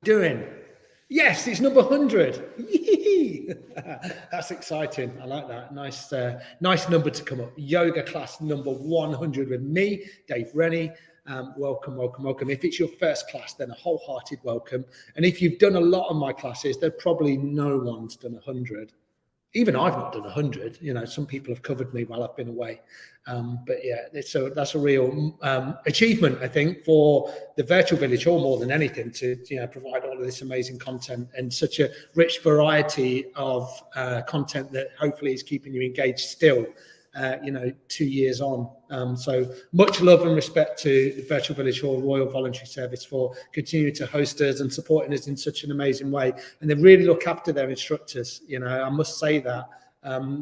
doing? Yes, it's number 100. That's exciting. I like that. Nice number to come up. Yoga class number 100 with me, Dave Rennie. Welcome. If it's your first class, then a wholehearted welcome. And if you've done a lot of my classes, there probably no one's done 100. Even I've not done 100. You know, some people have covered me while I've been away. But yeah, that's a real achievement, I think, for the virtual village hall more than anything, to provide all of this amazing content and such a rich variety of content that hopefully is keeping you engaged still. 2 years on. So much love and respect to the Virtual Village Hall Royal Voluntary Service for continuing to host us and supporting us in such an amazing way. And they really look after their instructors. I must say that.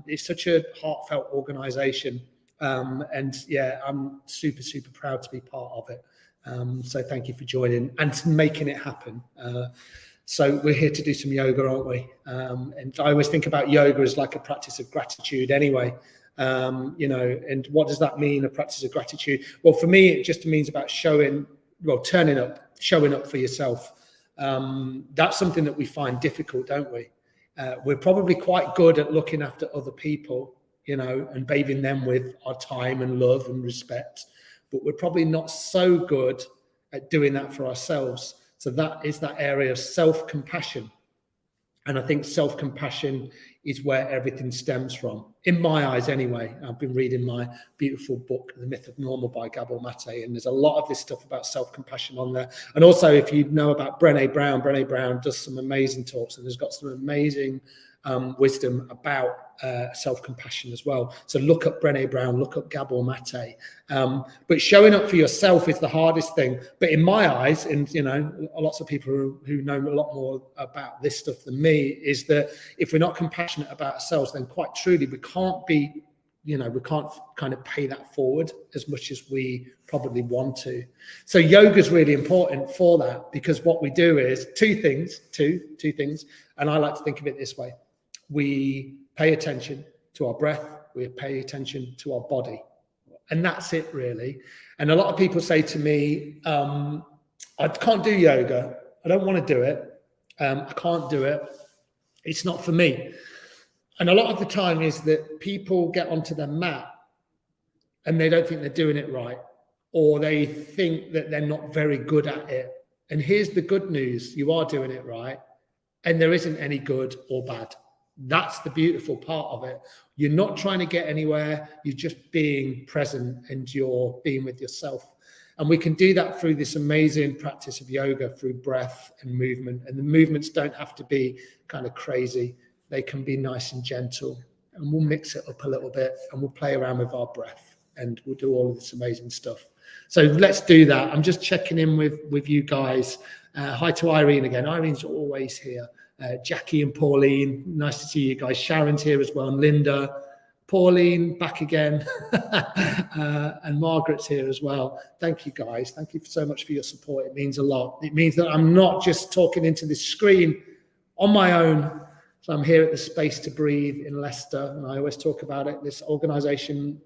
It's such a heartfelt organisation. And yeah, I'm super, super proud to be part of it. So thank you for joining and making it happen. So we're here to do some yoga, aren't we? And I always think about yoga as like a practice of gratitude anyway. And what does that mean, a practice of gratitude? Well, for me, it just means about showing up for yourself. That's something that we find difficult, don't we? We're probably quite good at looking after other people, and bathing them with our time and love and respect, but we're probably not so good at doing that for ourselves. So that is that area of self-compassion. And I think self-compassion is where everything stems from, in my eyes anyway. I've been reading my beautiful book, The Myth of Normal by Gabor Mate, and there's a lot of this stuff about self-compassion on there. And also, if you know about Brené Brown does some amazing talks, and has got some amazing wisdom about self-compassion as well. So look up Brené Brown, look up Gabor Mate. But showing up for yourself is the hardest thing. But in my eyes, and lots of people who know a lot more about this stuff than me, is that if we're not compassionate about ourselves, then quite truly we can't be, we can't kind of pay that forward as much as we probably want to. So yoga is really important for that, because what we do is two things, and I like to think of it this way. We pay attention to our breath, we pay attention to our body, and that's it really. And a lot of people say to me, I can't do yoga, I don't want to do it, I can't do it, it's not for me. And a lot of the time is that people get onto their mat and they don't think they're doing it right, or they think that they're not very good at it. And here's the good news: you are doing it right, and there isn't any good or bad. That's the beautiful part of it. You're not trying to get anywhere. You're just being present, and you're being with yourself. And we can do that through this amazing practice of yoga, through breath and movement. And the movements don't have to be kind of crazy. They can be nice and gentle. And we'll mix it up a little bit, and we'll play around with our breath, and we'll do all of this amazing stuff. So let's do that. I'm just checking in with you guys. Hi to Irene again. Irene's always here. Jackie and Pauline, nice to see you guys. Sharon's here as well, and Linda. Pauline, back again. And Margaret's here as well. Thank you, guys. Thank you so much for your support. It means a lot. It means that I'm not just talking into this screen on my own. So I'm here at the Space to Breathe in Leicester, and I always talk about it, this organisation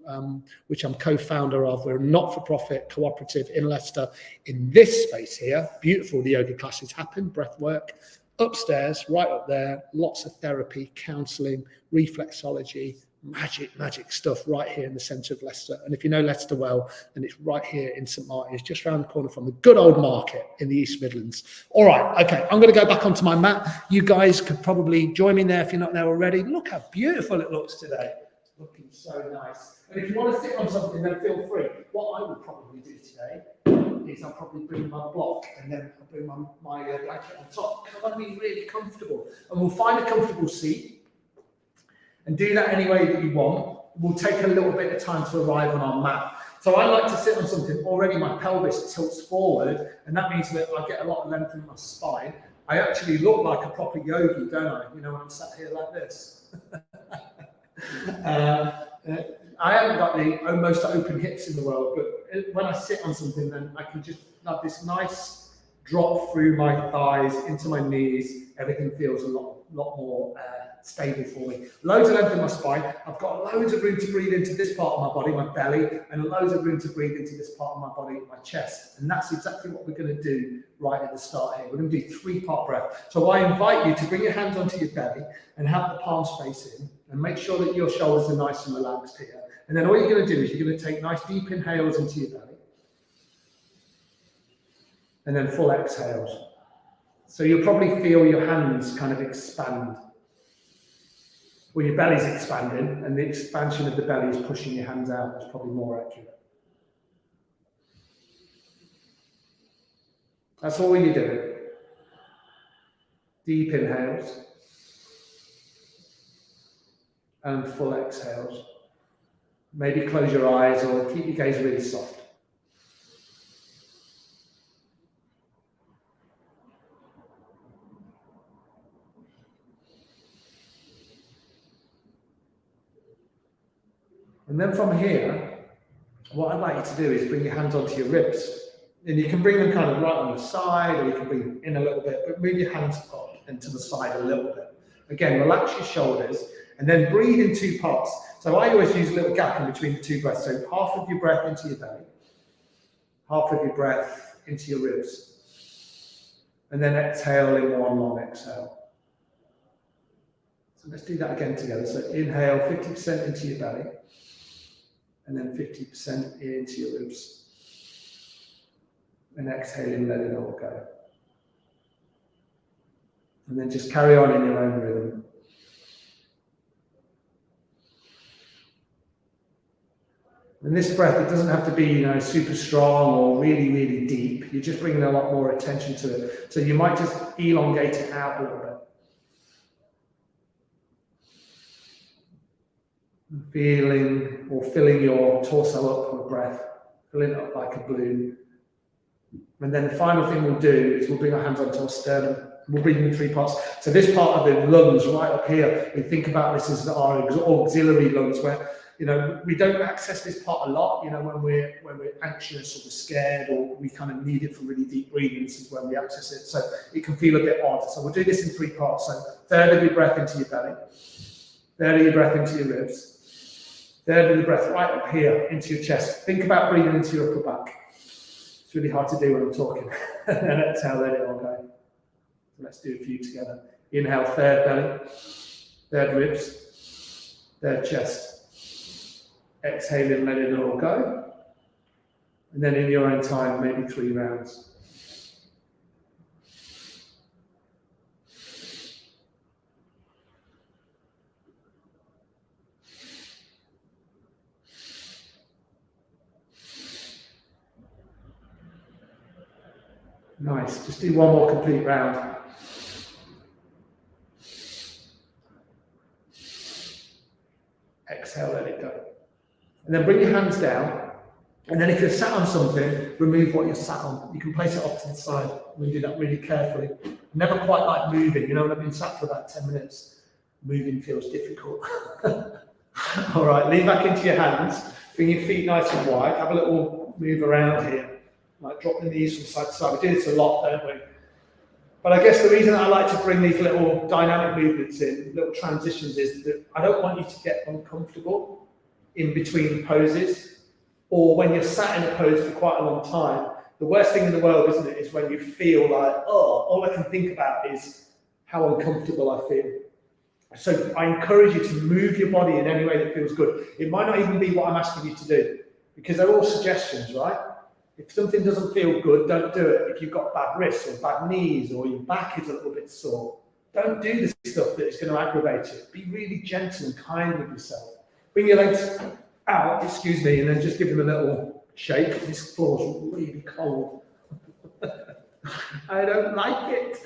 which I'm co-founder of. We're a not-for-profit cooperative in Leicester. In this space here, beautiful, the yoga classes happen, breath work. Upstairs, right up there, lots of therapy, counselling, reflexology, magic stuff right here in the centre of Leicester. And if you know Leicester well, then it's right here in St Martin's, just around the corner from the good old market in the East Midlands. All right, okay, I'm going to go back onto my mat. You guys could probably join me there if you're not there already. Look how beautiful it looks today. It's looking so nice. And if you want to sit on something, then feel free. What I would probably do today is I'll probably bring my block, and then I'll bring my blanket on top. I want to be really comfortable. And we'll find a comfortable seat and do that any way that you want. We'll take a little bit of time to arrive on our mat. So I like to sit on something, already my pelvis tilts forward, and that means that I get a lot of length in my spine. I actually look like a proper yogi, don't I? When I'm sat here like this. I haven't got the most open hips in the world, but when I sit on something, then I can just have this nice drop through my thighs into my knees. Everything feels a lot more stable for me. Loads of length in my spine. I've got loads of room to breathe into this part of my body, my belly, and loads of room to breathe into this part of my body, my chest. And that's exactly what we're going to do right at the start here. We're going to do 3-part breath. So I invite you to bring your hands onto your belly and have the palms facing, and make sure that your shoulders are nice and relaxed here. And then all you're going to do is you're going to take nice deep inhales into your belly, and then full exhales. So you'll probably feel your hands kind of expand. Well, your belly's expanding, and the expansion of the belly is pushing your hands out. That's probably more accurate. That's all you're doing. Deep inhales and full exhales. Maybe close your eyes or keep your gaze really soft. And then from here, what I'd like you to do is bring your hands onto your ribs. And you can bring them kind of right on the side, or you can bring them in a little bit, but move your hands up and to the side a little bit. Again, relax your shoulders, and then breathe in 2 parts. So I always use a little gap in between the 2 breaths. So half of your breath into your belly, half of your breath into your ribs, and then exhale in one long exhale. So let's do that again together. So inhale 50% into your belly, and then 50% into your ribs. And exhaling, let it all go. And then just carry on in your own rhythm. And this breath, it doesn't have to be, super strong or really, really deep. You're just bringing a lot more attention to it. So you might just elongate it out a little bit. Feeling or filling your torso up with breath, filling it up like a balloon. And then the final thing we'll do is we'll bring our hands onto our sternum. We'll breathe in 3 parts. So this part of the lungs right up here, we think about this as our auxiliary lungs, where we don't access this part a lot. When we're anxious or we're scared or we kind of need it for really deep breathing, this is when we access it. So it can feel a bit odd. So we'll do this in 3 parts. So 1/3 of your breath into your belly, 1/3 of your breath into your ribs, 1/3 of the breath right up here into your chest. Think about breathing into your upper back. It's really hard to do when I'm talking. And then exhale, let it all go. So let's do a few together. Inhale, 1/3 belly, 1/3 ribs, 1/3 chest. Exhaling, let it all go. And then in your own time, maybe 3 rounds. Nice. Just do one more complete round. Exhale, let it go. And then bring your hands down. And then if you're sat on something, remove what you're sat on. You can place it off to the side. We do that really carefully. Never quite like moving. When I've been sat for about 10 minutes, moving feels difficult. All right, lean back into your hands. Bring your feet nice and wide. Have a little move around here. Like drop the knees from side to side. We do this a lot, don't we? But I guess the reason I like to bring these little dynamic movements in, little transitions, is that I don't want you to get uncomfortable in between poses, or when you're sat in a pose for quite a long time. The worst thing in the world, isn't it, is when you feel like, all I can think about is how uncomfortable I feel. So I encourage you to move your body in any way that feels good. It might not even be what I'm asking you to do, because they're all suggestions, right? If something doesn't feel good, don't do it. If you've got bad wrists or bad knees or your back is a little bit sore, don't do the stuff that is going to aggravate you. Be really gentle and kind with yourself. Bring your legs out, and then just give them a little shake. This floor's really cold. I don't like it.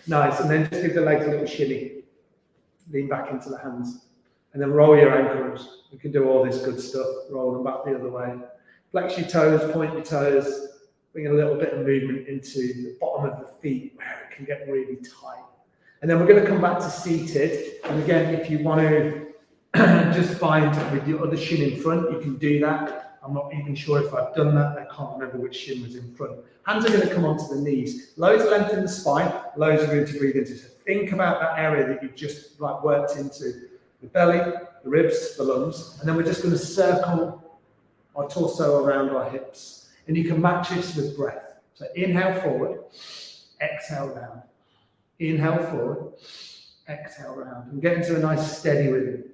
Nice, and then just give the legs a little shimmy. Lean back into the hands. And then roll your ankles. You can do all this good stuff. Roll them back the other way. Flex your toes, point your toes, bring a little bit of movement into the bottom of the feet where it can get really tight. And then we're going to come back to seated. And again, if you want to just find with your other shin in front, you can do that. I'm not even sure if I've done that. I can't remember which shin was in front. Hands are going to come onto the knees. Loads of length in the spine, loads of room to breathe into. So think about that area that you've just like worked into, the belly, the ribs, the lungs, and then we're just going to circle our torso around our hips. And you can match this with breath. So inhale forward, exhale round. Inhale forward, exhale round. And get into a nice steady rhythm.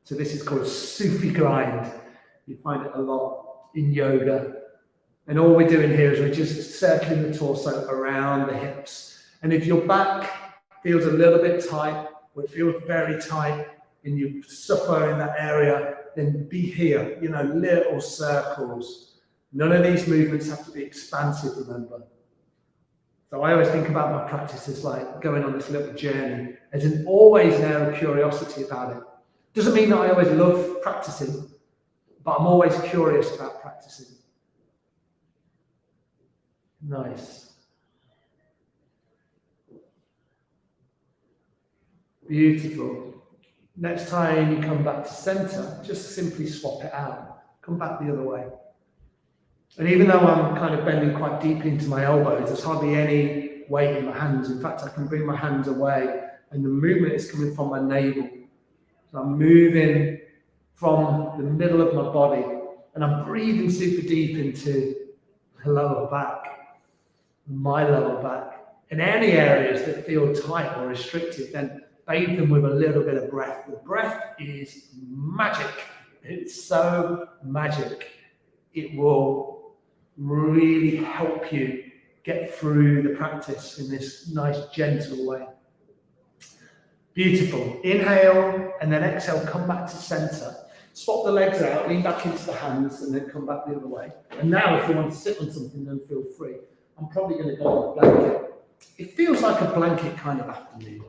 So this is called Sufi grind. You find it a lot in yoga. And all we're doing here is we're just circling the torso around the hips. And if your back feels a little bit tight, or it feels very tight, and you suffer in that area, then be here, you know, little circles. None of these movements have to be expansive, remember. So I always think about my practice as like going on this little journey. There's an always now a curiosity about it. Doesn't mean that I always love practicing, but I'm always curious about practicing. Nice. Beautiful. Next time you come back to center, just simply swap it out. Come back the other way. And even though I'm kind of bending quite deeply into my elbows, there's hardly any weight in my hands. In fact, I can bring my hands away and the movement is coming from my navel. So I'm moving from the middle of my body and I'm breathing super deep into the lower back, my lower back. In any areas that feel tight or restricted, then bathe them with a little bit of breath. The breath is magic. It's so magic. It will really help you get through the practice in this nice, gentle way. Beautiful. Inhale and then exhale, come back to center. Swap the legs out, lean back into the hands and then come back the other way. And now if you want to sit on something, then feel free. I'm probably going to go on a blanket. It feels like a blanket kind of afternoon.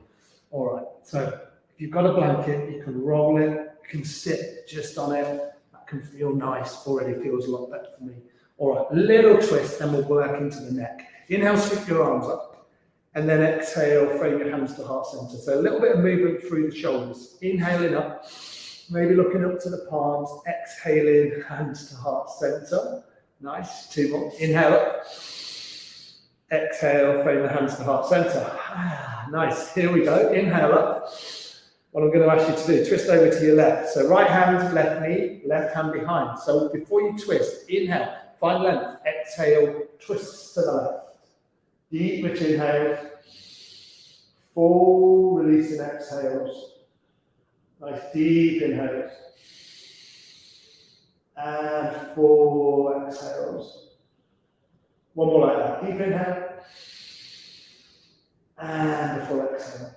All right, so if you've got a blanket, you can roll it, you can sit just on it. That can feel nice, already feels a lot better for me. All right, little twist, then we'll work into the neck. Inhale, sweep your arms up, and then exhale, frame your hands to heart center. So a little bit of movement through the shoulders. Inhaling up, maybe looking up to the palms, exhaling, hands to heart center. Nice, 2 more. Inhale up. Exhale, frame the hands to heart center. Nice, here we go. Inhale up. What I'm going to ask you to do, twist over to your left. So right hand, left knee, left hand behind. So before you twist, inhale, find length. Exhale, twist to the left. Deep, rich inhales. Full releasing exhales. Nice deep inhales. And full exhales. One more like that. Deep inhale. And a full exhale.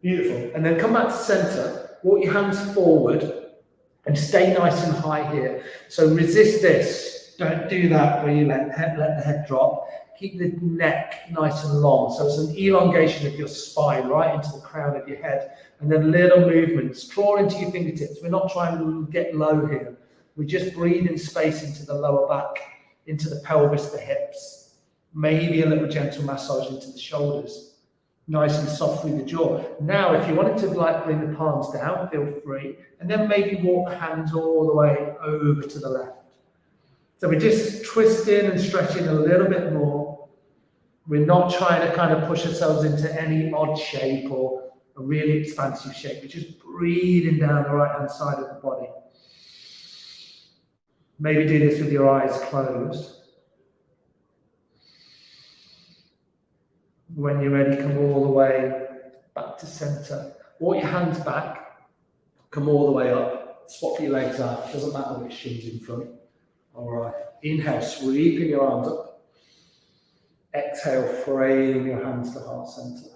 Beautiful. And then come back to center. Walk your hands forward and stay nice and high here. So resist this. Don't do that where you let the head drop. Keep the neck nice and long. So it's an elongation of your spine right into the crown of your head. And then little movements. Claw into your fingertips. We're not trying to get low here. We're just breathing space into the lower back, into the pelvis, the hips. Maybe a little gentle massage into the shoulders. Nice and soft through the jaw. Now, if you wanted to like bring the palms down, feel free. And then maybe walk the hands all the way over to the left. So we're just twisting and stretching a little bit more. We're not trying to kind of push ourselves into any odd shape or a really expansive shape. We're just breathing down the right-hand side of the body. Maybe do this with your eyes closed. When you're ready, come all the way back to center. Walk your hands back, come all the way up. Swap your legs out, doesn't matter which shin's in front. All right, inhale, sweeping your arms up. Exhale, frame your hands to heart center.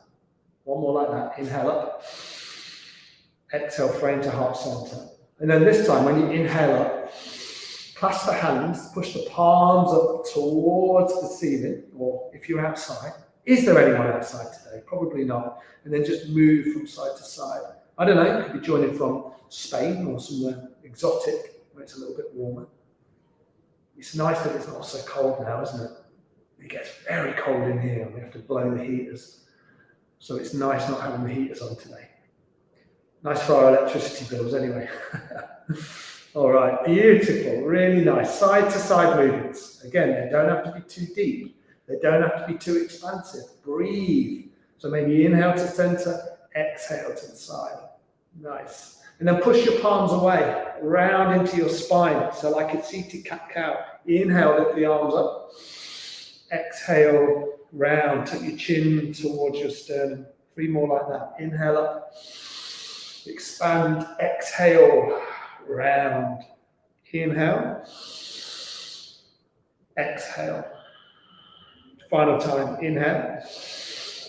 One more like that, inhale up. Exhale, frame to heart center. And then this time, when you inhale up, clasp the hands, push the palms up towards the ceiling, or if you're outside. Is there anyone outside today? Probably not. And then just move from side to side. I don't know, you could be joining from Spain or somewhere exotic where it's a little bit warmer. It's nice that it's not so cold now, isn't it? It gets very cold in here and we have to blow the heaters. So it's nice not having the heaters on today. Nice for our electricity bills anyway. All right, beautiful, really nice. Side to side movements. Again, they don't have to be too deep. They don't have to be too expansive. Breathe. So maybe inhale to center, exhale to the side. Nice. And then push your palms away, round into your spine. So like a seated cat-cow. Inhale, lift the arms up. Exhale, round. Take your chin towards your sternum. 3 more like that. Inhale up. Expand. Exhale, round. Inhale. Exhale. Final time. Inhale.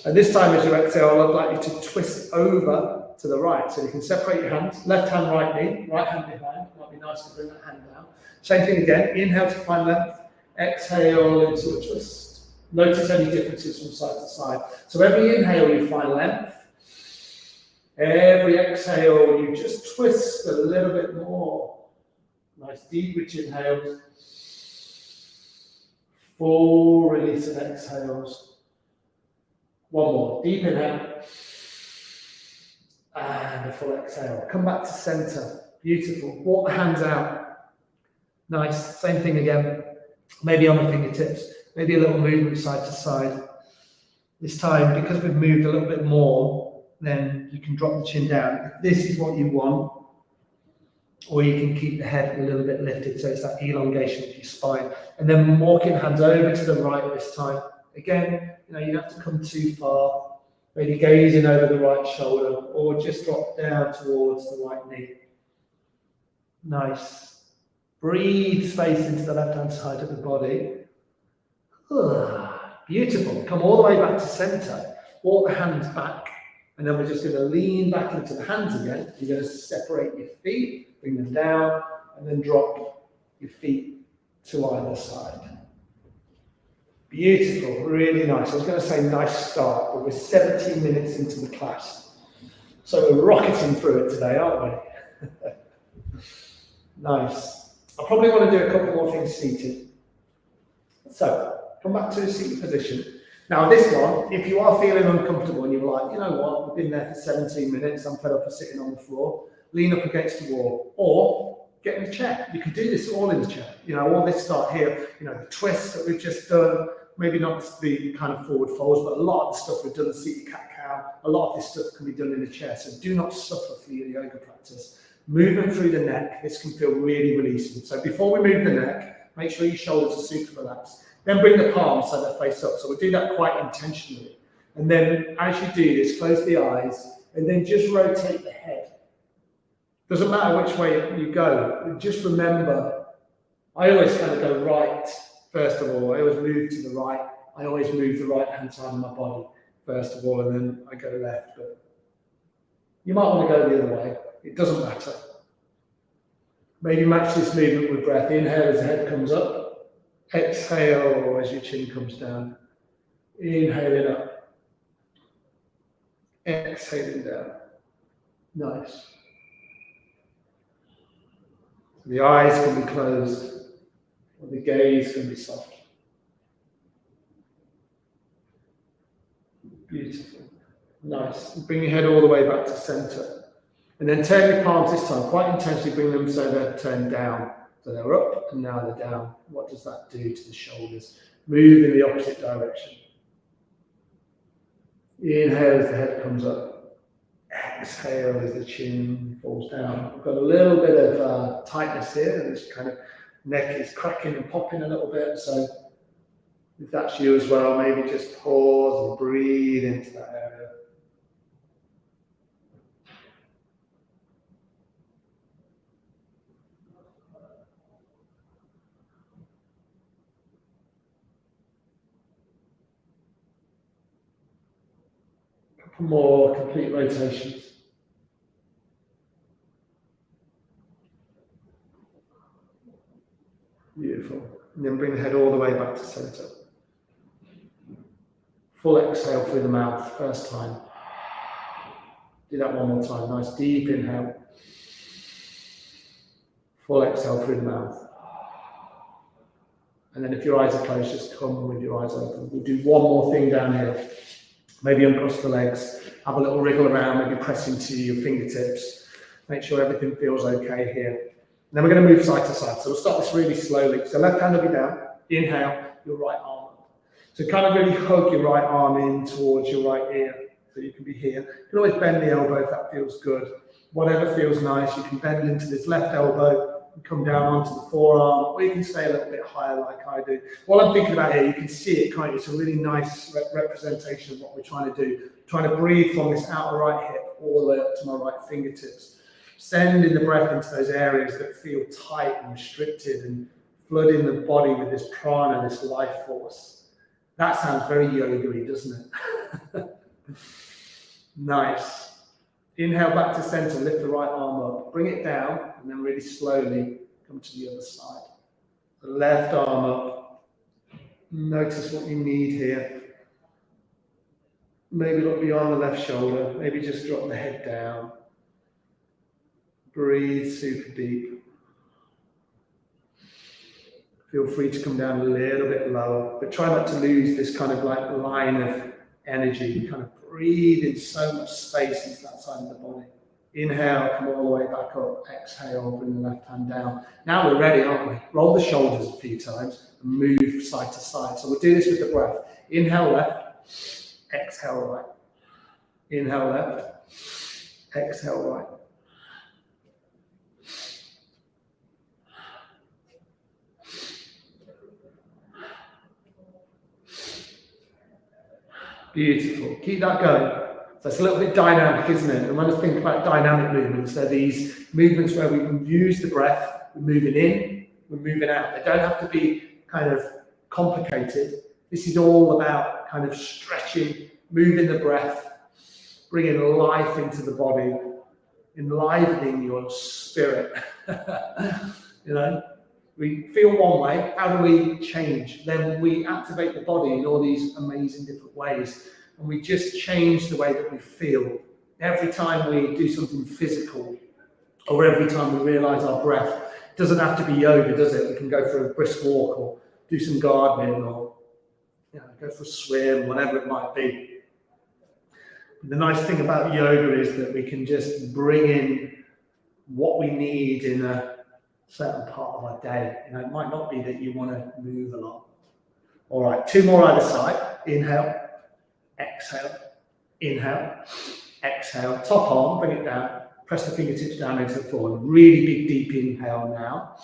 And this time as you exhale, I'd like you to twist over to the right. So you can separate your hands. Left hand, right knee. Right hand behind. Might be nice to bring that hand down. Same thing again. Inhale to find length. Exhale into a twist. Notice any differences from side to side. So every inhale you find length. Every exhale you just twist a little bit more. Nice deep rich inhales. Full release of exhales. One more. Deep inhale. And a full exhale. Come back to center. Beautiful. Walk the hands out. Nice. Same thing again. Maybe on the fingertips. Maybe a little movement side to side. This time, because we've moved a little bit more, then you can drop the chin down. If this is what you want, or you can keep the head a little bit lifted, so it's that elongation of your spine. And then walking hands over to the right this time. Again, you don't have to come too far. Maybe gazing over the right shoulder, or just drop down towards the right knee. Nice. Breathe space into the left-hand side of the body. Beautiful. Come all the way back to center. Walk the hands back. And then we're just going to lean back into the hands again. You're going to separate your feet, bring them down, and then drop your feet to either side. Beautiful. Really nice. I was going to say nice start, but we're 17 minutes into the class. So we're rocketing through it today, aren't we? Nice. I probably want to do a couple more things seated. So, come back to a seated position. Now this one, if you are feeling uncomfortable and you're like, you know what, we've been there for 17 minutes, I'm fed up of sitting on the floor, lean up against the wall, or get in a chair. You can do this all in the chair. All this start here, the twist that we've just done, maybe not the kind of forward folds, but a lot of the stuff we've done, the seated cat-cow, a lot of this stuff can be done in a chair. So do not suffer for your yoga practice. Movement through the neck, this can feel really releasing. So before we move the neck, make sure your shoulders are super relaxed. Then bring the palms so they're face up. So we'll do that quite intentionally. And then as you do this, close the eyes and then just rotate the head. Doesn't matter which way you go. Just remember, I always kind of go right first of all. I always move to the right. I always move the right hand side of my body first of all, and then I go left. But you might want to go the other way. It doesn't matter. Maybe match this movement with breath. Inhale as the head comes up. Exhale as your chin comes down. Inhaling up. Exhaling down. Nice. The eyes can be closed, or the gaze can be soft. Beautiful. Nice. Bring your head all the way back to center. And then turn your palms this time, quite intentionally bring them so they're turned down. So they're up and now they're down. What does that do to the shoulders? Move in the opposite direction. Inhale as the head comes up. Exhale as the chin falls down. We've got a little bit of tightness here, and this kind of neck is cracking and popping a little bit. So if that's you as well, maybe just pause and breathe into that area. More complete rotations. Beautiful. And then bring the head all the way back to center. Full exhale through the mouth, first time. Do that one more time. Nice deep inhale. Full exhale through the mouth. And then if your eyes are closed, just come with your eyes open. We'll do one more thing down here. Maybe uncross the legs, have a little wriggle around, maybe press into your fingertips. Make sure everything feels okay here. And then we're going to move side to side. So we'll start this really slowly. So left hand will be down. Inhale, your right arm up. So kind of really hug your right arm in towards your right ear. So you can be here. You can always bend the elbow if that feels good. Whatever feels nice, you can bend into this left elbow and come down onto the forearm, or you can stay a little bit higher like I do. What I'm thinking about here, you can see it, can't you? It's a really nice representation of what we're trying to do. Trying to breathe from this outer right hip all the way up to my right fingertips. Sending the breath into those areas that feel tight and restricted and flooding the body with this prana, this life force. That sounds very yoga-y, doesn't it? Nice. Inhale back to center, lift the right arm up, bring it down, and then really slowly come to the other side. The left arm up. Notice what you need here. Maybe look beyond the left shoulder, maybe just drop the head down. Breathe super deep. Feel free to come down a little bit lower, but try not to lose this kind of like line of energy. Kind of breathe in so much space into that side of the body. Inhale, come all the way back up. Exhale, bring the left hand down. Now we're ready, aren't we? Roll the shoulders a few times and move side to side. So we'll do this with the breath. Inhale left, exhale right. Inhale left, exhale right. Beautiful. Keep that going. So it's a little bit dynamic, isn't it? And when I think about dynamic movements, they're these movements where we use the breath, we're moving in, we're moving out. They don't have to be kind of complicated. This is all about kind of stretching, moving the breath, bringing life into the body, enlivening your spirit. You know? We feel one way, how do we change? Then we activate the body in all these amazing different ways. And we just change the way that we feel. Every time we do something physical, or every time we realize our breath, it doesn't have to be yoga, does it? We can go for a brisk walk, or do some gardening, or go for a swim, whatever it might be. The nice thing about yoga is that we can just bring in what we need in a certain part of our day. It might not be that you want to move a lot. All right, 2 more either side. Inhale, exhale, inhale, exhale. Top arm, bring it down. Press the fingertips down into the floor. Really big, deep inhale now.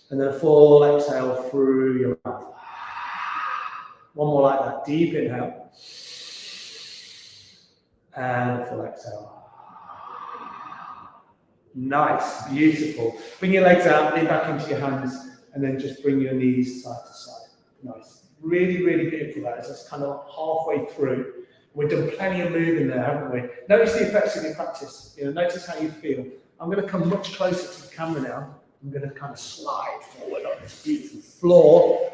And then a full exhale through your mouth. One more like that. Deep inhale. And a full exhale. Nice, beautiful. Bring your legs out, lean back into your hands, and then just bring your knees side to side. Nice. Really, really beautiful that. It's kind of halfway through. We've done plenty of moving there, haven't we? Notice the effects of your practice. Notice how you feel. I'm going to come much closer to the camera now. I'm going to kind of slide forward on this beautiful floor.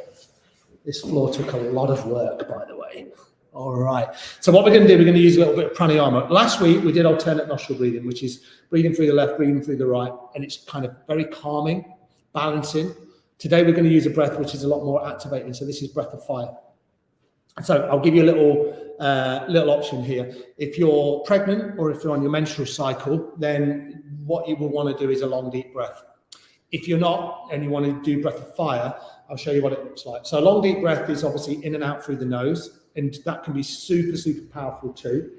This floor took a lot of work, by the way. All right. So what we're going to do, we're going to use a little bit of pranayama. Last week, we did alternate nostril breathing, which is breathing through the left, breathing through the right. And it's kind of very calming, balancing. Today, we're going to use a breath which is a lot more activating. So this is breath of fire. So I'll give you a little option here. If you're pregnant or if you're on your menstrual cycle, then what you will want to do is a long, deep breath. If you're not and you want to do breath of fire, I'll show you what it looks like. So a long, deep breath is obviously in and out through the nose. And that can be super, super powerful too.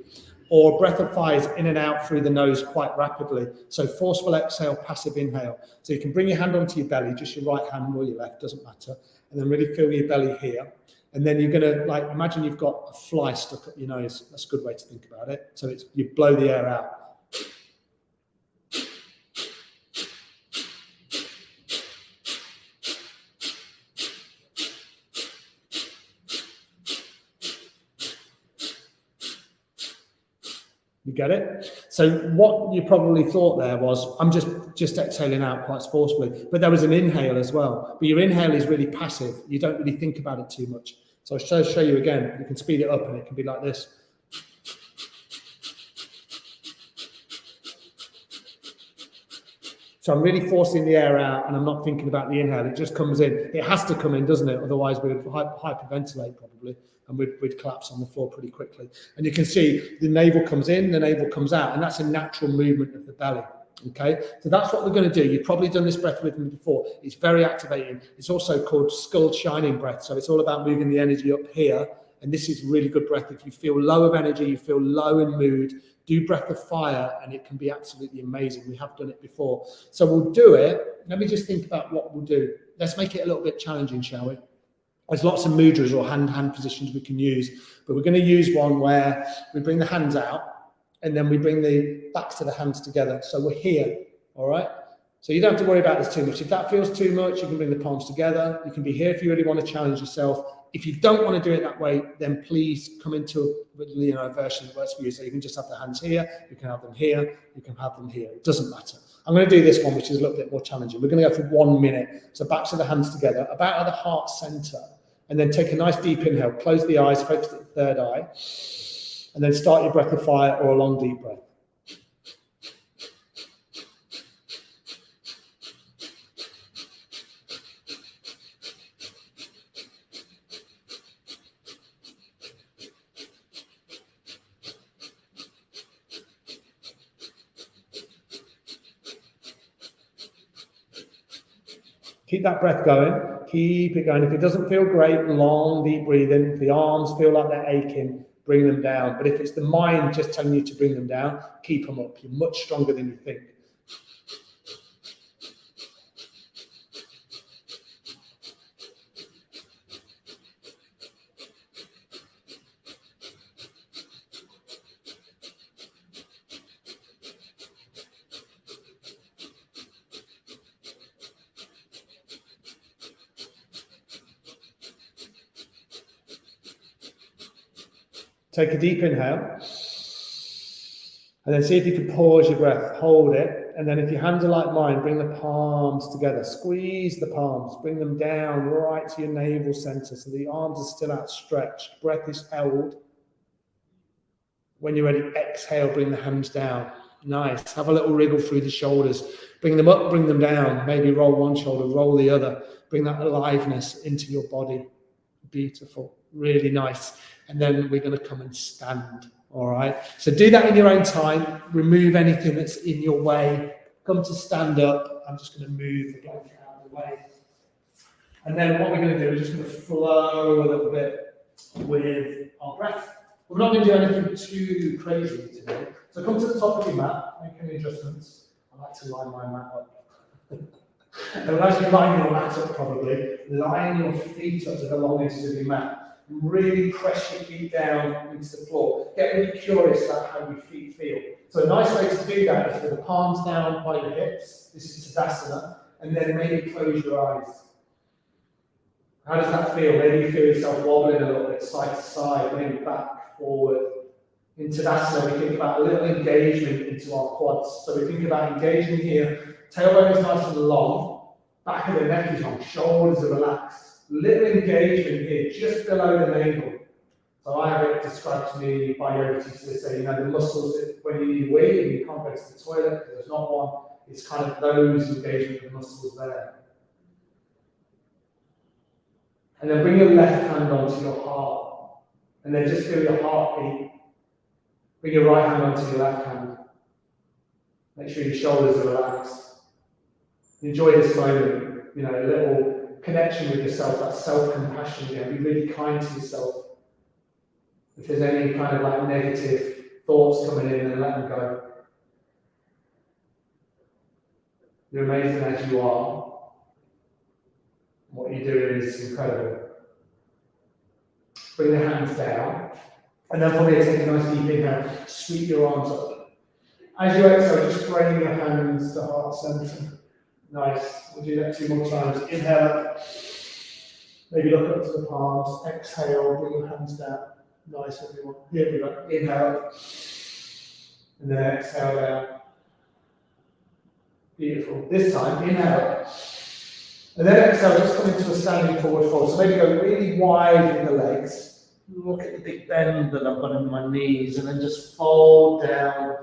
Or breath of fire is in and out through the nose quite rapidly. So forceful exhale, passive inhale. So you can bring your hand onto your belly, just your right hand or your left, doesn't matter. And then really feel your belly here. And then you're going to, imagine you've got a fly stuck up your nose. That's a good way to think about it. So you blow the air out. You get it? So what you probably thought there was, I'm just exhaling out quite forcefully, but there was an inhale as well. But your inhale is really passive. You don't really think about it too much. So I'll show you again. You can speed it up and it can be like this. So I'm really forcing the air out and I'm not thinking about the inhale. It just comes in. It has to come in, doesn't it? Otherwise we would hyperventilate probably. And we'd collapse on the floor pretty quickly. And you can see the navel comes in, the navel comes out, and that's a natural movement of the belly. Okay, so that's what we're going to do. You've probably done this breath with me before. It's very activating. It's also called skull shining breath. So it's all about moving the energy up here. And this is really good breath. If you feel low of energy, you feel low in mood, do breath of fire, and it can be absolutely amazing. We have done it before. So we'll do it. Let me just think about what we'll do. Let's make it a little bit challenging, shall we? There's lots of mudras or hand positions we can use, but we're going to use one where we bring the hands out and then we bring the backs of the hands together. So we're here, all right? So you don't have to worry about this too much. If that feels too much, you can bring the palms together. You can be here if you really want to challenge yourself. If you don't want to do it that way, then please come into a version that works for you. So you can just have the hands here, you can have them here, you can have them here. It doesn't matter. I'm going to do this one, which is a little bit more challenging. We're going to go for 1 minute. So backs of the hands together, about at the heart center. And then take a nice deep inhale. Close the eyes, focus at the third eye. And then start your breath of fire or a long deep breath. Keep that breath going. Keep it going. If it doesn't feel great, long, deep breathing. If the arms feel like they're aching, bring them down. But if it's the mind just telling you to bring them down, keep them up. You're much stronger than you think. Take a deep inhale, and then see if you can pause your breath, hold it, and then if your hands are like mine, bring the palms together, squeeze the palms, bring them down right to your navel center so the arms are still outstretched, breath is held. When you're ready, exhale, bring the hands down. Nice, have a little wriggle through the shoulders, bring them up, bring them down, maybe roll one shoulder, roll the other, bring that aliveness into your body. Beautiful, really nice. And then we're going to come and stand, all right? So do that in your own time. Remove anything that's in your way. Come to stand up. I'm just going to move the blanket out of the way. And then what we're going to do is just going to flow a little bit with our breath. We're not going to do anything too crazy today. So come to the top of your mat, make any adjustments. I like to line my mat up. And as you line your mat up probably, line your feet up to the long edges of your mat. Really press your feet down into the floor. Get really curious about how your feet feel. So a nice way to do that is with the palms down by your hips. This is Tadasana. And then maybe close your eyes. How does that feel? Maybe you feel yourself wobbling a little bit side to side, maybe back, forward. In Tadasana, we think about a little engagement into our quads. So we think about engaging here. Tailbone is nice and long. Back of the neck is long. Shoulders are relaxed. Little engagement here, just below the navel. So I have it described to me by yoga teachers. They say, the muscles that when you need a wee and you can't go to the toilet because there's not one, it's kind of those engagement of muscles there. And then bring your left hand onto your heart. And then just feel your heartbeat. Bring your right hand onto your left hand. Make sure your shoulders are relaxed. Enjoy this moment, a little connection with yourself, that self-compassion again. Be really kind to yourself. If there's any kind of like negative thoughts coming in, then let them go. You're amazing as you are. What you're doing is incredible. Bring the hands down. And then probably take a nice deep inhale. Sweep your arms up. As you exhale, just frame your hands to heart center. Nice. We'll do that 2 more times. Inhale up. Maybe look up to the palms. Exhale. Bring your hands down. Nice, everyone. Here we go. Inhale up. And then exhale down. Beautiful. This time, inhale up. And then exhale, just come into a standing forward fold. So maybe go really wide in the legs. Look at the big bend that I've got in my knees. And then just fold down.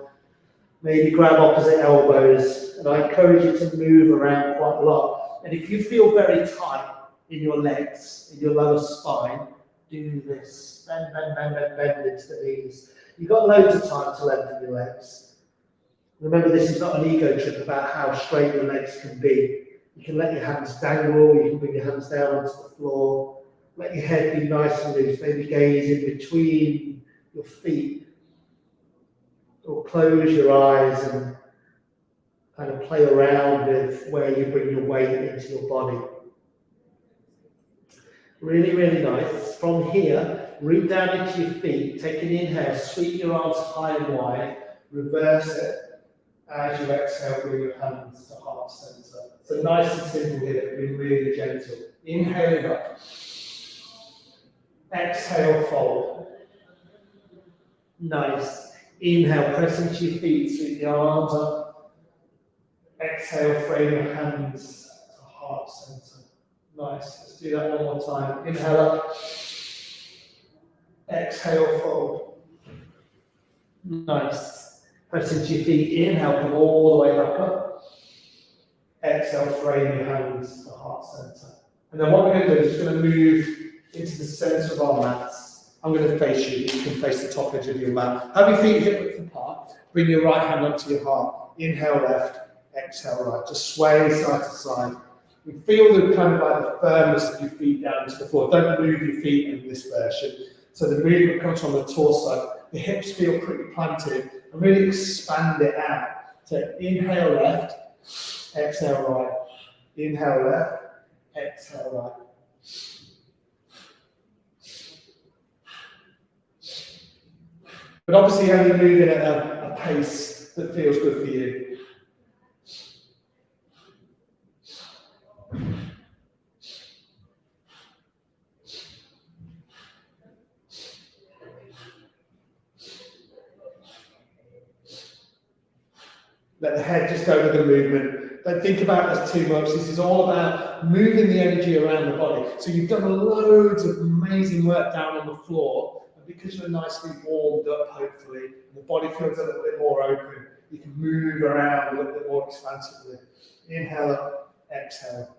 Maybe grab opposite elbows, and I encourage you to move around quite a lot. And if you feel very tight in your legs, in your lower spine, do this. Bend into the knees. You've got loads of time to lengthen your legs. Remember, this is not an ego trip about how straight your legs can be. You can let your hands dangle, you can bring your hands down onto the floor, let your head be nice and loose, maybe gaze in between your feet, or close your eyes and kind of play around with where you bring your weight into your body. Really, really nice. From here, root down into your feet, take an inhale, sweep your arms high and wide, reverse it. As you exhale, bring your hands to heart center. So nice and simple here, being really gentle. Inhale up. Exhale, fold. Nice. Inhale, press into your feet, sweep the arms up. Exhale, frame your hands to heart center. Nice. Let's do that one more time. Inhale up. Exhale, fold. Nice. Press into your feet. Inhale, come all the way back up. Exhale, frame your hands to heart center. And then what we're going to do is going to move into the center of our mats. I'm going to face you. You can face the top edge of your mat. Have your feet hip width apart. Bring your right hand onto your heart. Inhale left. Exhale right. Just sway side to side. You feel the kind of like the firmness of your feet down to the floor. Don't move your feet in this version. So the movement comes from the torso. The hips feel pretty planted. And really expand it out. So inhale left, exhale right. Inhale left, exhale right. But obviously only moving at a pace that feels good for you. Let the head just go with the movement. Don't think about it as too much. This is all about moving the energy around the body. So you've done loads of amazing work down on the floor, and because you're nicely warmed up, hopefully, and the body feels a little bit more open, you can move around a little bit more expansively. Inhale up, exhale.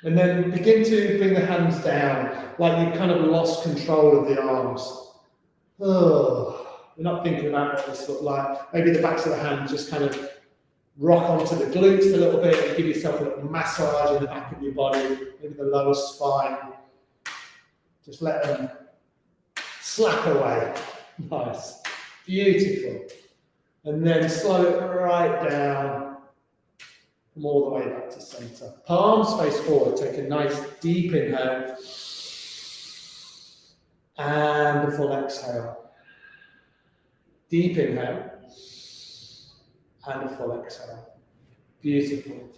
And then begin to bring the hands down, like you've kind of lost control of the arms. Oh, you're not thinking about what this looks like. Maybe the backs of the hands just kind of rock onto the glutes a little bit and give yourself a little massage in the back of your body, maybe the lower spine. Just let them slap away. Nice. Beautiful. And then slow it right down. Come all the way back to center. Palms face forward. Take a nice deep inhale. And a full exhale. Deep inhale. And a full exhale. Beautiful.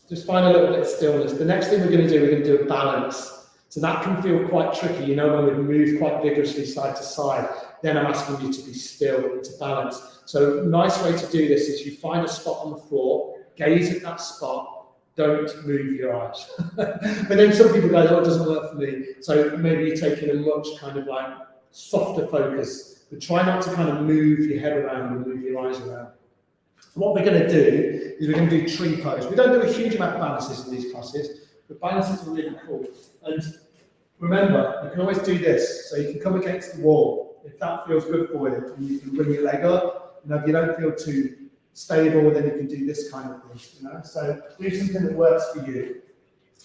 Just find a little bit of stillness. The next thing we're going to do a balance. So that can feel quite tricky, you know, when we move quite vigorously side to side. Then I'm asking you to be still and to balance. So a nice way to do this is you find a spot on the floor. Gaze at that spot, don't move your eyes. But then some people go, oh, it doesn't work for me. So maybe you're taking a much kind of like softer focus, but try not to kind of move your head around and move your eyes around. What we're going to do is we're going to do tree pose. We don't do a huge amount of balances in these classes, but balances are really cool. And remember, you can always do this. So you can come against the wall if that feels good for you, and you can bring your leg up. You know, if you don't feel too stable, then you can do this kind of thing, you know. So do something that works for you.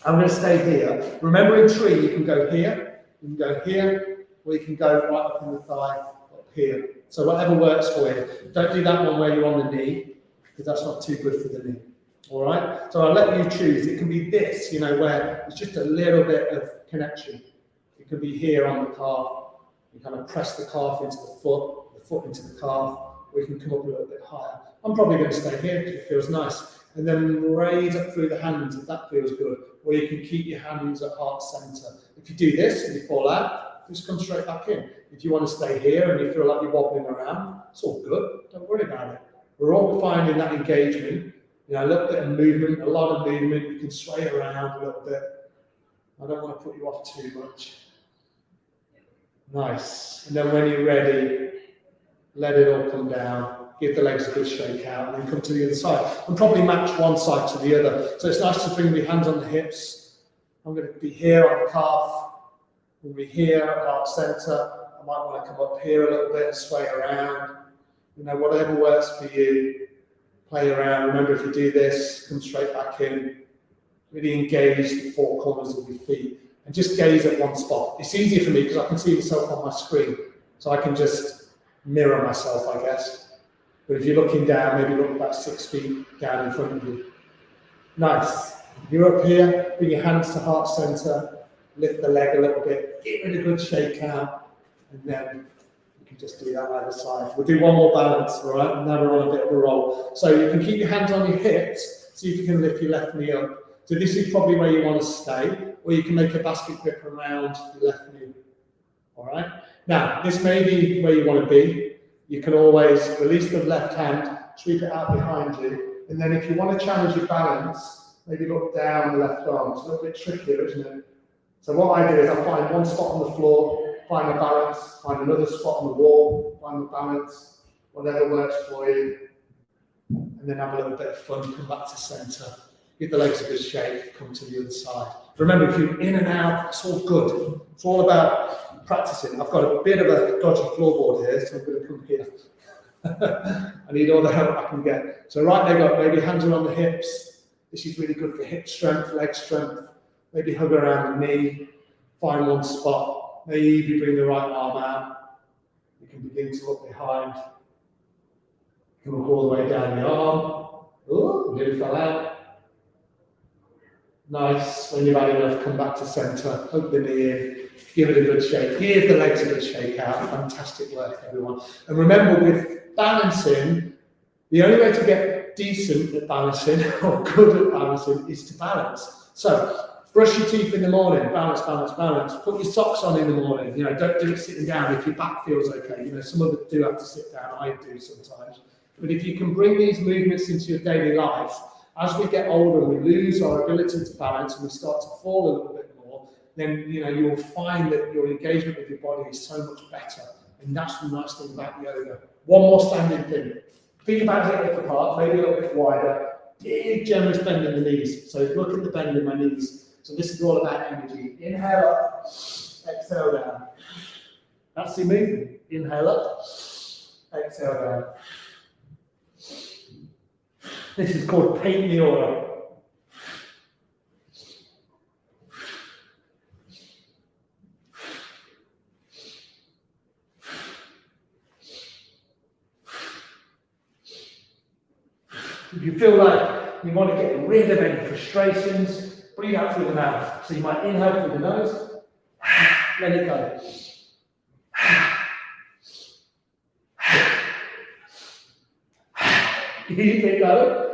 I'm going to stay here. Remember, in tree, you can go here, you can go here, or you can go right up in the thigh, up here. So whatever works for you. Don't do that one where you're on the knee, because that's not too good for the knee. All right. So I'll let you choose. It can be this, you know, where it's just a little bit of connection. It could be here on the calf. You kind of press the calf into the foot into the calf. We can come up a little bit higher. I'm probably going to stay here because it feels nice. And then raise up through the hands if that feels good. Or you can keep your hands at heart center. If you do this and you fall out, just come straight back in. If you want to stay here and you feel like you're wobbling around, it's all good. Don't worry about it. We're all finding that engagement. You know, a little bit of movement, a lot of movement. You can sway around a little bit. I don't want to put you off too much. Nice. And then when you're ready, let it all come down. Give the legs a good shake out, and then come to the other side. And probably match one side to the other. So it's nice to bring your hands on the hips. I'm going to be here on the calf. We'll be here at heart center. I might want to come up here a little bit and sway around. You know, whatever works for you, play around. Remember, if you do this, come straight back in. Really engage the four corners of your feet and just gaze at one spot. It's easier for me because I can see myself on my screen, so I can just mirror myself, I guess. But if you're looking down, maybe look about 6 feet down in front of you. Nice. You're up here, bring your hands to heart center, lift the leg a little bit, give it a good shake out, and then you can just do that either side. We'll do one more balance, all right? And now we're on a bit of a roll. So you can keep your hands on your hips, see if you can lift your left knee up. So this is probably where you want to stay, or you can make a basket grip around your left knee, all right? Now, this may be where you want to be. You can always release the left hand, sweep it out behind you, and then if you want to challenge your balance, maybe look down the left arm. It's a little bit trickier, isn't it? So what I do is I find one spot on the floor, find a balance, find another spot on the wall, find the balance, whatever works for you, and then have a little bit of fun, come back to center. Give the legs a good shake, come to the other side. Remember, if you're in and out, it's all good. It's all about practicing. I've got a bit of a dodgy floorboard here, so I'm going to come here. I need all the help I can get. So right leg up, maybe hands are on the hips. This is really good for hip strength, leg strength. Maybe hug around the knee, find one spot. Maybe bring the right arm out. You can begin to look behind. You can look all the way down the arm. Oh, nearly fell out. Nice. When you've had enough, come back to center. Hug the knee in. Give it a good shake. Give the legs a good shake out. Fantastic work, everyone. And remember, with balancing, the only way to get decent at balancing or good at balancing is to balance. So, brush your teeth in the morning. Balance, balance, balance. Put your socks on in the morning. You know, don't do it sitting down if your back feels okay. You know, some of it do have to sit down. I do sometimes. But if you can bring these movements into your daily life, as we get older, we lose our ability to balance and we start to fall a little bit more, then you'll find that your engagement with your body is so much better. And that's the nice thing about yoga. One more standing thing. Feet about hip width apart, maybe a little bit wider. Big generous bend in the knees. So look at the bend in my knees. So this is all about energy. Inhale up, exhale down. That's the movement. Inhale up, exhale down. This is called paint the aura. If you feel like you want to get rid of any frustrations, breathe out through the mouth. So you might inhale through the nose, let it go. Keep it going.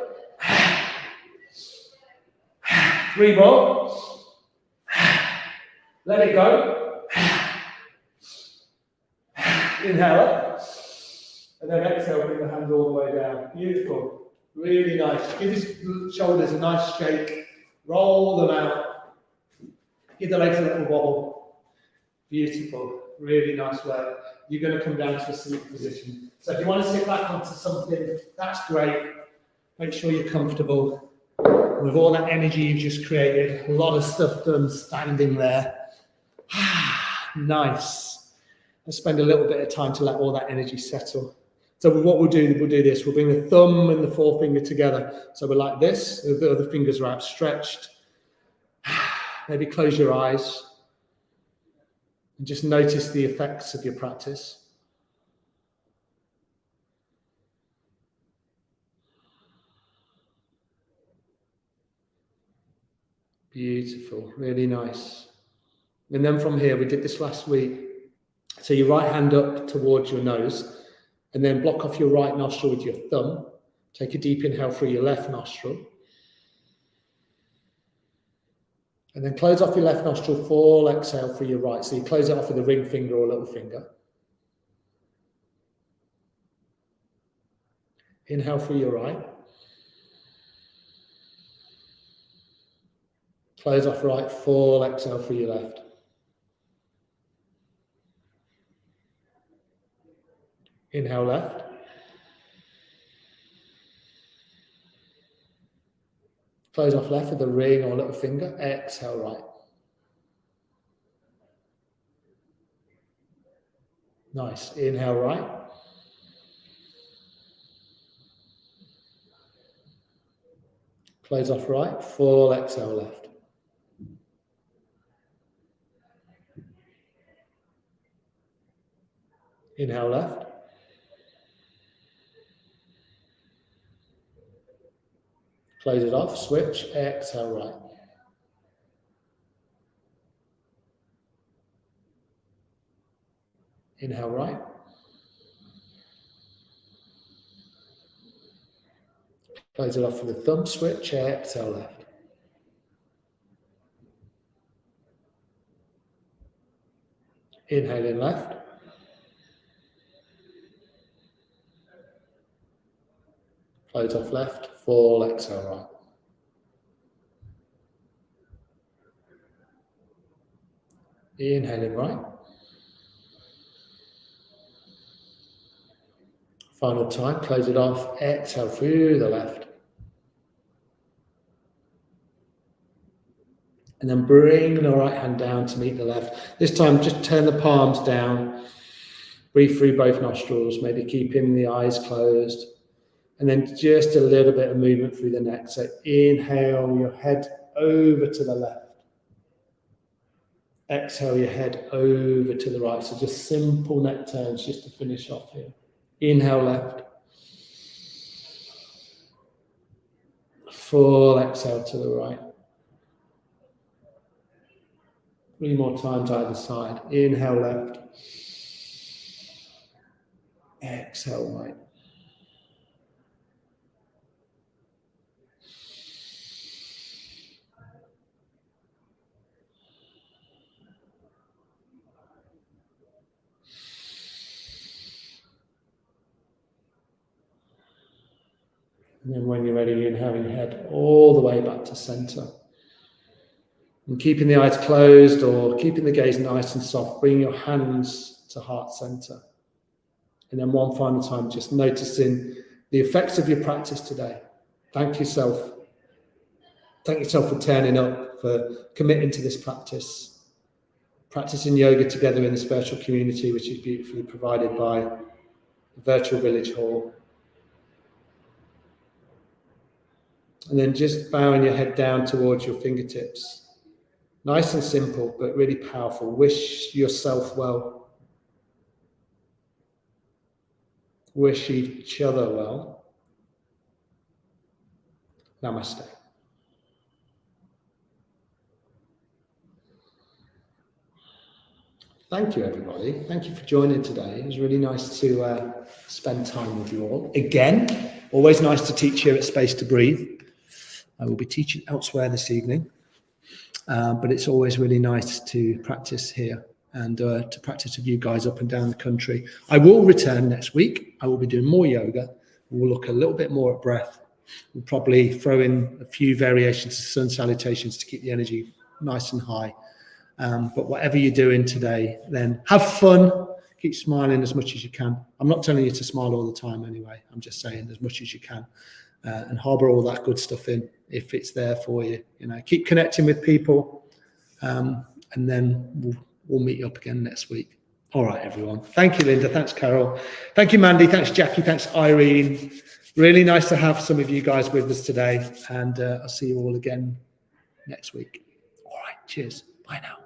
3 more. Let it go. Inhale up. And then exhale, bring the hands all the way down. Beautiful. Really nice. Give his shoulders a nice shake. Roll them out. Give the legs a little wobble. Beautiful. Really nice work. You're going to come down to a seated position. So if you want to sit back onto something, that's great. Make sure you're comfortable. With all that energy you've just created, a lot of stuff done standing there. Nice. Let's spend a little bit of time to let all that energy settle. So what we'll do this. We'll bring the thumb and the forefinger together. So we're like this. The other fingers are outstretched. Maybe close your eyes. And just notice the effects of your practice. Beautiful, really nice. And then from here, we did this last week. So your right hand up towards your nose, and then block off your right nostril with your thumb. Take a deep inhale through your left nostril. And then close off your left nostril, full exhale through your right. So you close it off with a ring finger or little finger. Inhale through your right. Close off right, full exhale through your left. Inhale left. Close off left with a ring or little finger. Exhale right. Nice. Inhale right. Close off right. Full exhale left. Inhale left. Close it off. Switch. Exhale right. Inhale right. Close it off with a thumb switch. Exhale left. Inhale in left. Close off left. Full exhale right. Inhale in right. Final time. Close it off. Exhale through the left. And then bring the right hand down to meet the left. This time, just turn the palms down. Breathe through both nostrils, maybe keeping the eyes closed. And then just a little bit of movement through the neck. So inhale your head over to the left. Exhale your head over to the right. So just simple neck turns just to finish off here. Inhale left. Full exhale to the right. 3 more times either side. Inhale left. Exhale right. And then when you're ready, inhale your head all the way back to center. And keeping the eyes closed or keeping the gaze nice and soft, bring your hands to heart center. And then one final time, just noticing the effects of your practice today. Thank yourself. Thank yourself for turning up, for committing to this practice. Practicing yoga together in this virtual community, which is beautifully provided by the Virtual Village Hall. And then just bowing your head down towards your fingertips. Nice and simple, but really powerful. Wish yourself well. Wish each other well. Namaste. Thank you, everybody. Thank you for joining today. It was really nice to spend time with you all. Again, always nice to teach here at Space to Breathe. I will be teaching elsewhere this evening, but it's always really nice to practice here and to practice with you guys up and down the country. I will return next week. I will be doing more yoga. We'll look a little bit more at breath. We'll probably throw in a few variations of sun salutations to keep the energy nice and high. But whatever you're doing today, then have fun. Keep smiling as much as you can. I'm not telling you to smile all the time anyway. I'm just saying as much as you can. And harbour all that good stuff in if it's there for you. You know, keep connecting with people, and then we'll meet you up again next week. All right, everyone. Thank you, Linda. Thanks, Carol. Thank you, Mandy. Thanks, Jackie. Thanks, Irene. Really nice to have some of you guys with us today, and I'll see you all again next week. All right. Cheers. Bye now.